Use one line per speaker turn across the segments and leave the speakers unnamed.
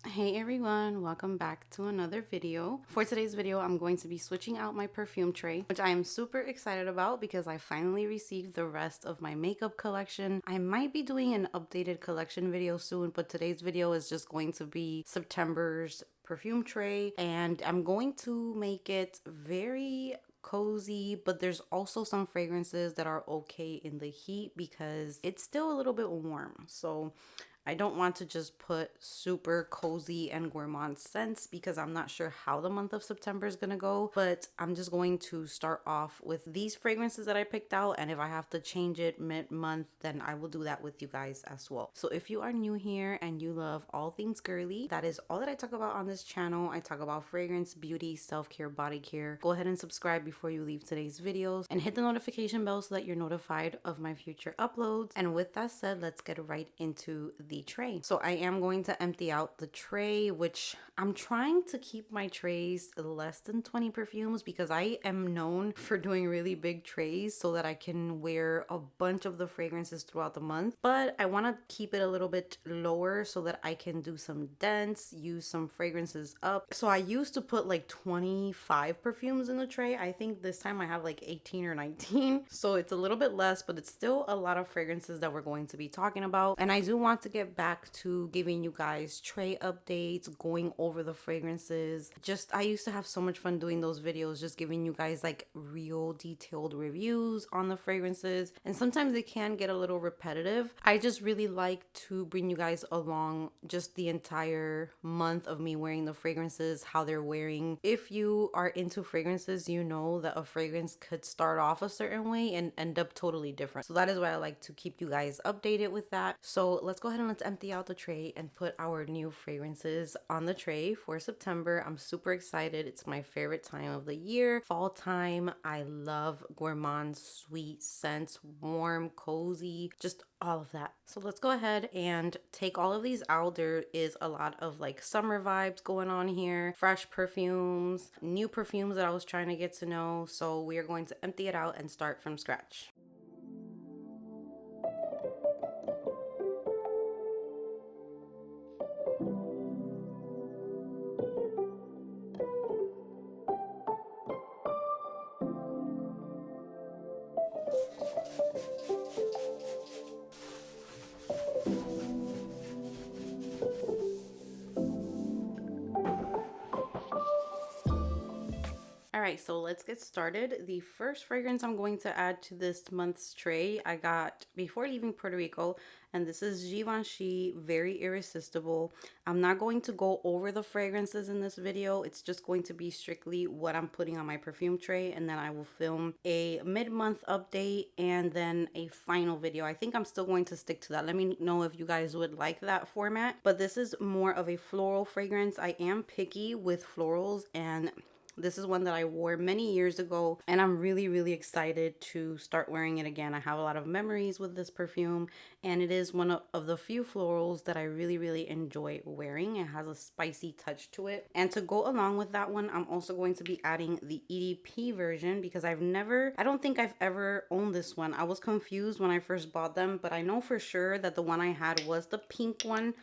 Hey everyone, welcome back to another video. For today's video, I'm going to be switching out my perfume tray, which I am super excited about because I finally received the rest of my makeup collection. I might be doing an updated collection video soon, but today's video is just going to be September's perfume tray, and I'm going to make it very cozy, but there's also some fragrances that are okay in the heat because it's still a little bit warm. So I don't want to just put super cozy and gourmand scents because I'm not sure how the month of September is going to go, but I'm just going to start off with these fragrances that I picked out, and if I have to change it mid-month, then I will do that with you guys as well. So if you are new here and you love all things girly, that is all that I talk about on this channel. I talk about fragrance, beauty, self-care, body care. Go ahead and subscribe before you leave today's videos and hit the notification bell so that you're notified of my future uploads. And with that said, let's get right into the tray. So I am going to empty out the tray, which I'm trying to keep my trays less than 20 perfumes because I am known for doing really big trays so that I can wear a bunch of the fragrances throughout the month. But I want to keep it a little bit lower so that I can do some dents, use some fragrances up. So I used to put like 25 perfumes in the tray. I think this time I have like 18 or 19. So it's a little bit less, but it's still a lot of fragrances that we're going to be talking about. And I do want to get back to giving you guys tray updates, going over the fragrances. I used to have so much fun doing those videos, just giving you guys like real detailed reviews on the fragrances. And sometimes it can get a little repetitive. I just really like to bring you guys along just the entire month of me wearing the fragrances, how they're wearing. If you are into fragrances, you know that a fragrance could start off a certain way and end up totally different. So that is why I like to keep you guys updated with that. So let's go ahead and let's empty out the tray and put our new fragrances on the tray for September. I'm super excited. It's my favorite time of the year, fall time. I love gourmand sweet scents, warm, cozy, just all of that. So let's go ahead and take all of these out. There is a lot of like summer vibes going on here, fresh perfumes, new perfumes that I was trying to get to know. So we are going to empty it out and start from scratch. Alright, so let's get started. The first fragrance I'm going to add to this month's tray I got before leaving Puerto Rico, and this is Givenchy Very Irresistible. I'm not going to go over the fragrances in this video. It's just going to be strictly what I'm putting on my perfume tray, and then I will film a mid-month update and then a final video. I think I'm still going to stick to that. Let me know if you guys would like that format, but this is more of a floral fragrance. I am picky with florals, and this is one that I wore many years ago, and I'm really excited to start wearing it again. I have a lot of memories with this perfume, and it is one of the few florals that I really enjoy wearing. It has a spicy touch to it. And to go along with that one, I'm also going to be adding the EDP version because I don't think I've ever owned this one. I was confused when I first bought them, but I know for sure that the one I had was the pink one.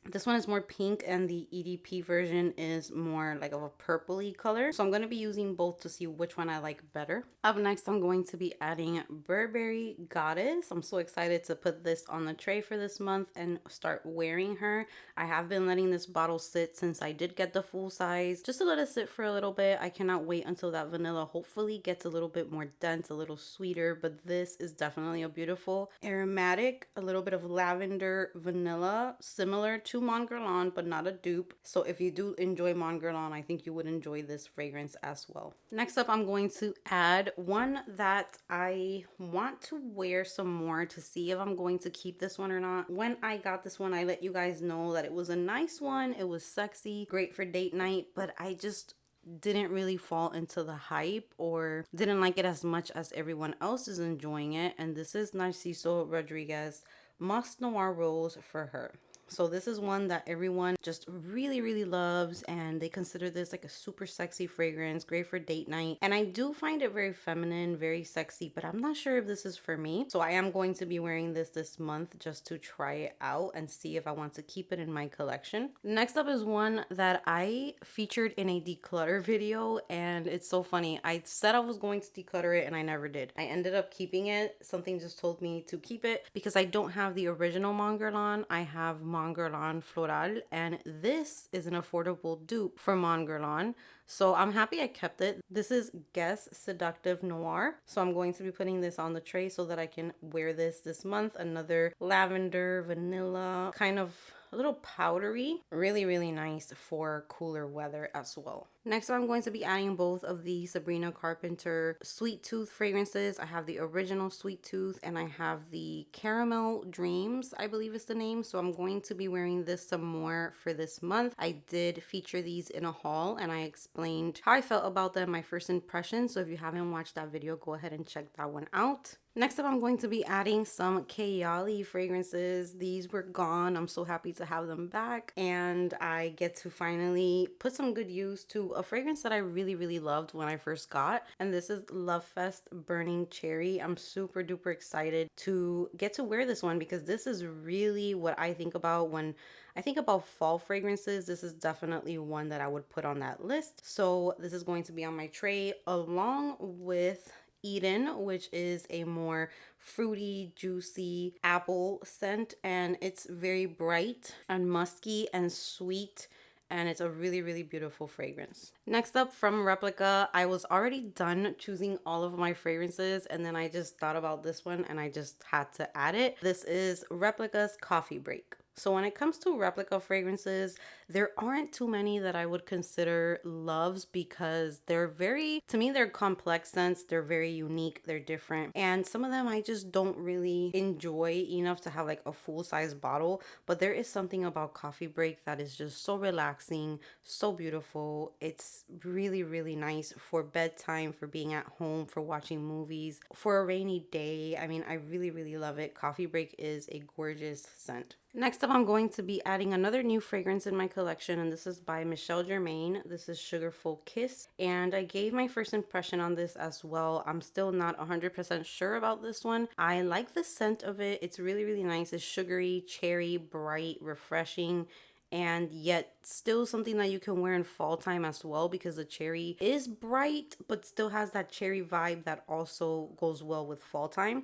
This one is more pink and the EDP version is more like of a purpley color. So I'm going to be using both to see which one I like better. Up next, I'm going to be adding Burberry Goddess. I'm so excited to put this on the tray for this month and start wearing her. I have been letting this bottle sit since I did get the full size, just to let it sit for a little bit. I cannot wait until that vanilla hopefully gets a little bit more dense, a little sweeter, but this is definitely a beautiful aromatic, a little bit of lavender vanilla, similar to Mon Guerlain, but not a dupe. So if you do enjoy Mon Guerlain, I think you would enjoy this fragrance as well. Next up, I'm going to add one that I want to wear some more to see if I'm going to keep this one or not. When I got this one, I let you guys know that it was a nice one. It was sexy, great for date night, but I just didn't really fall into the hype or didn't like it as much as everyone else is enjoying it. And this is Narciso Rodriguez Must Noir Rose for Her. So this is one that everyone just really loves, and they consider this like a super sexy fragrance, great for date night. And I do find it very feminine, very sexy, but I'm not sure if this is for me. So I am going to be wearing this month just to try it out and see if I want to keep it in my collection. Next up is one that I featured in a declutter video, and it's so funny. I said I was going to declutter it and I never did. I ended up keeping it. Something just told me to keep it because I don't have the original Monguerland. I have Monguerland Floral, and this is an affordable dupe for Monguerland. So I'm happy I kept it. This is Guess Seductive Noir. So I'm going to be putting this on the tray so that I can wear this month. Another lavender, vanilla, kind of a little powdery. Really nice for cooler weather as well. Next, I'm going to be adding both of the Sabrina Carpenter Sweet Tooth fragrances. I have the original Sweet Tooth and I have the Caramel Dreams, I believe is the name. So I'm going to be wearing this some more for this month. I did feature these in a haul and I explained how I felt about them, my first impression. So if you haven't watched that video, go ahead and check that one out. Next up, I'm going to be adding some Kayali fragrances. These were gone. I'm so happy to have them back. And I get to finally put some good use to a fragrance that I really loved when I first got. And this is Love Fest Burning Cherry. I'm super duper excited to get to wear this one because this is really what I think about when I think about fall fragrances. This is definitely one that I would put on that list. So this is going to be on my tray along with Eden, which is a more fruity, juicy apple scent, and it's very bright and musky and sweet, and it's a really beautiful fragrance. Next up, from Replica, I was already done choosing all of my fragrances, and then I just thought about this one and I just had to add it. This is Replica's Coffee Break. So when it comes to Replica fragrances, there aren't too many that I would consider loves because they're to me, they're complex scents. They're very unique. They're different. And some of them I just don't really enjoy enough to have like a full-size bottle. But there is something about Coffee Break that is just so relaxing, so beautiful. It's really nice for bedtime, for being at home, for watching movies, for a rainy day. I mean, I really love it. Coffee Break is a gorgeous scent. Next up, I'm going to be adding another new fragrance in my collection, and this is by Michelle Germain. This is Sugarful Kiss, and I gave my first impression on this as well. I'm still not 100% sure about this one. I like the scent of it. It's really nice. It's sugary, cherry, bright, refreshing, and yet still something that you can wear in fall time as well because the cherry is bright but still has that cherry vibe that also goes well with fall time.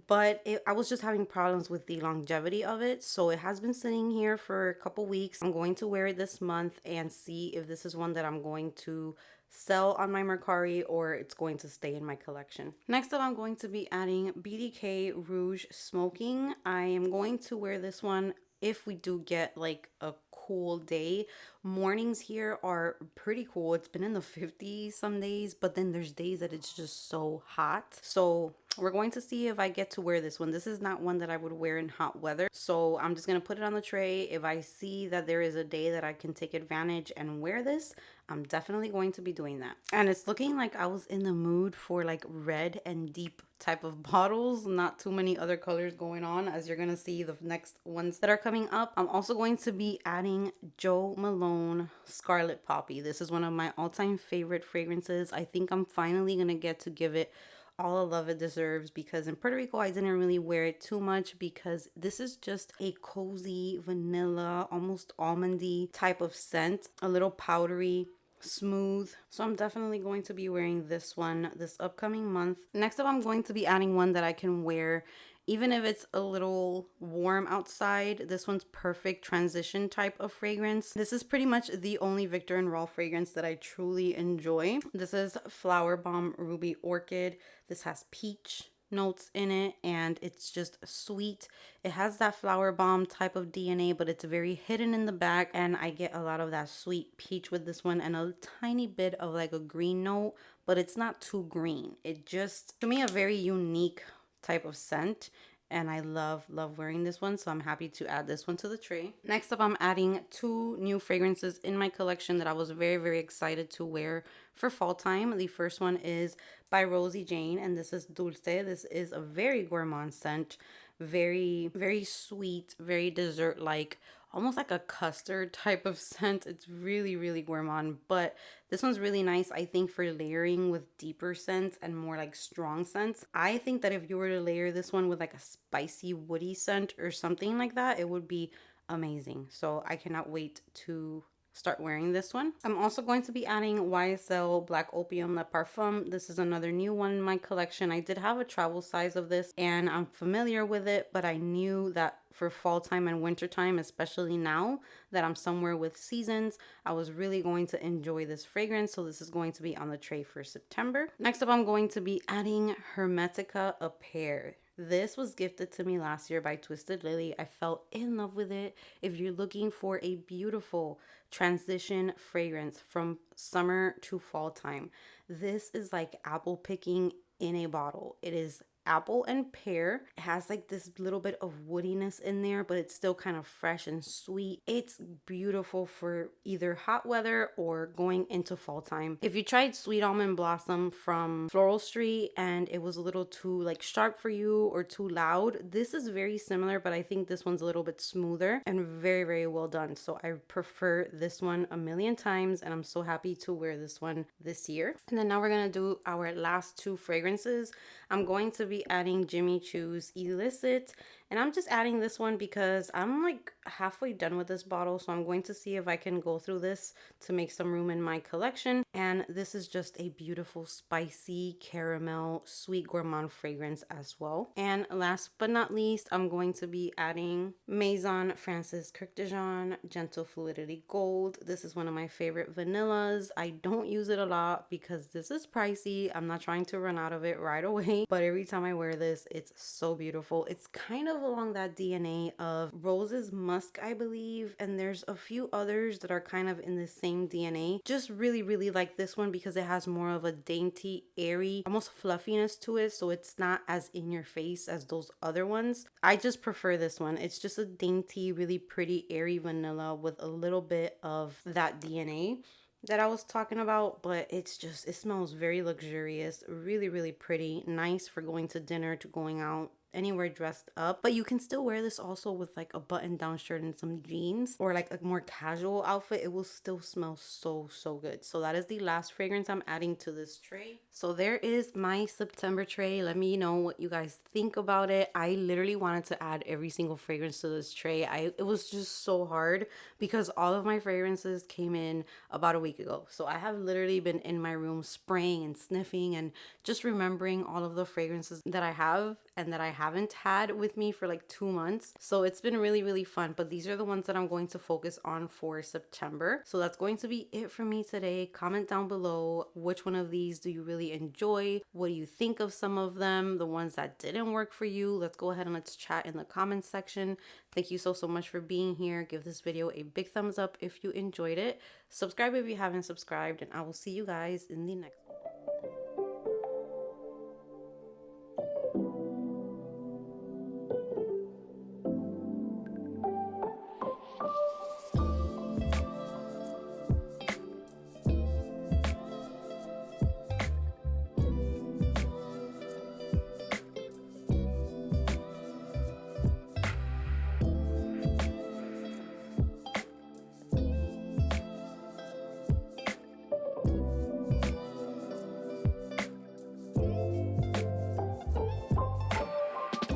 But I was just having problems with the longevity of it. So it has been sitting here for a couple weeks. I'm going to wear it this month and see if this is one that I'm going to sell on my Mercari or it's going to stay in my collection. Next up, I'm going to be adding BDK Rouge Smoking. I am going to wear this one if we do get like a cool day. Mornings here are pretty cool. It's been in the 50s some days, but then there's days that it's just so hot. So we're going to see if I get to wear this one. This is not one that I would wear in hot weather. So I'm just going to put it on the tray. If I see that there is a day that I can take advantage and wear this, I'm definitely going to be doing that. And it's looking like I was in the mood for like red and deep type of bottles, not too many other colors going on, as you're gonna see the next ones that are coming up. I'm also going to be adding Jo Malone Scarlet Poppy. This is one of my all-time favorite fragrances. I think I'm finally gonna get to give it all the love it deserves because in Puerto Rico I didn't really wear it too much because this is just a cozy vanilla, almost almondy type of scent, a little powdery, smooth. So I'm definitely going to be wearing this one this upcoming month. Next up, I'm going to be adding one that I can wear even if it's a little warm outside. This one's perfect transition type of fragrance. This is pretty much the only Viktor and Rolf fragrance that I truly enjoy. This is Flower Bomb Ruby Orchid. This has peach notes in it and it's just sweet. It has that flower bomb type of DNA, but it's very hidden in the back, and I get a lot of that sweet peach with this one and a tiny bit of like a green note, but it's not too green. It just, to me, a very unique type of scent, and I love wearing this one, so I'm happy to add this one to the tray. Next up, I'm adding two new fragrances in my collection that I was very excited to wear for fall time. The first one is by Rosie Jane, and this is Dulce. This is a very gourmand scent, very sweet, very dessert like, almost like a custard type of scent. It's really, really gourmand, but this one's really nice, I think, for layering with deeper scents and more like strong scents. I think that if you were to layer this one with like a spicy, woody scent or something like that, it would be amazing. So I cannot wait to start wearing this one. I'm also going to be adding YSL Black Opium Le Parfum. This is another new one in my collection. I did have a travel size of this and I'm familiar with it, but I knew that for fall time and winter time, especially now that I'm somewhere with seasons, I was really going to enjoy this fragrance. So this is going to be on the tray for September. Next up, I'm going to be adding Hermetica A Pair. This was gifted to me last year by Twisted Lily. I fell in love with it. If you're looking for a beautiful transition fragrance from summer to fall time, this is like apple picking in a bottle. It is apple and pear. It has like this little bit of woodiness in there, but it's still kind of fresh and sweet. It's beautiful for either hot weather or going into fall time. If you tried Sweet Almond Blossom from Floral Street and it was a little too like sharp for you or too loud, this is very similar, but I think this one's a little bit smoother and very, very well done. So I prefer this one a million times, and I'm so happy to wear this one this year. And then now we're gonna do our last two fragrances. I'm going to be adding Jimmy Choo's Illicit, and I'm just adding this one because I'm like halfway done with this bottle, so I'm going to see if I can go through this to make some room in my collection. And this is just a beautiful spicy caramel sweet gourmand fragrance as well. And last but not least, I'm going to be adding Maison Francis Kirk de Jean Gentle Fluidity Gold. This is one of my favorite vanillas. I don't use it a lot because this is pricey. I'm not trying to run out of it right away, but every time I wear this, it's so beautiful. It's kind of along that DNA of Rose's Musk, I believe, and there's a few others that are kind of in the same DNA. Just really, really like this one because it has more of a dainty, airy, almost fluffiness to it, so it's not as in your face as those other ones. I just prefer this one. It's just a dainty, really pretty, airy vanilla with a little bit of that DNA that I was talking about, but it smells very luxurious, really, really pretty, nice for going to dinner, to going out, anywhere dressed up. But you can still wear this also with like a button down shirt and some jeans, or like a more casual outfit. It will still smell so, so good. So that is the last fragrance I'm adding to this tray. So there is my September tray. Let me know what you guys think about it. I literally wanted to add every single fragrance to this tray. It was just so hard because all of my fragrances came in about a week ago. So I have literally been in my room spraying and sniffing and just remembering all of the fragrances that I have and that I haven't had with me for like 2 months. So it's been really, really fun. But these are the ones that I'm going to focus on for September. So that's going to be it for me today. Comment down below which one of these do you really enjoy? What do you think of some of them? The ones that didn't work for you? Let's go ahead and let's chat in the comments section. Thank you so, so much for being here. Give this video a big thumbs up if you enjoyed it. Subscribe if you haven't subscribed, and I will see you guys in the next one.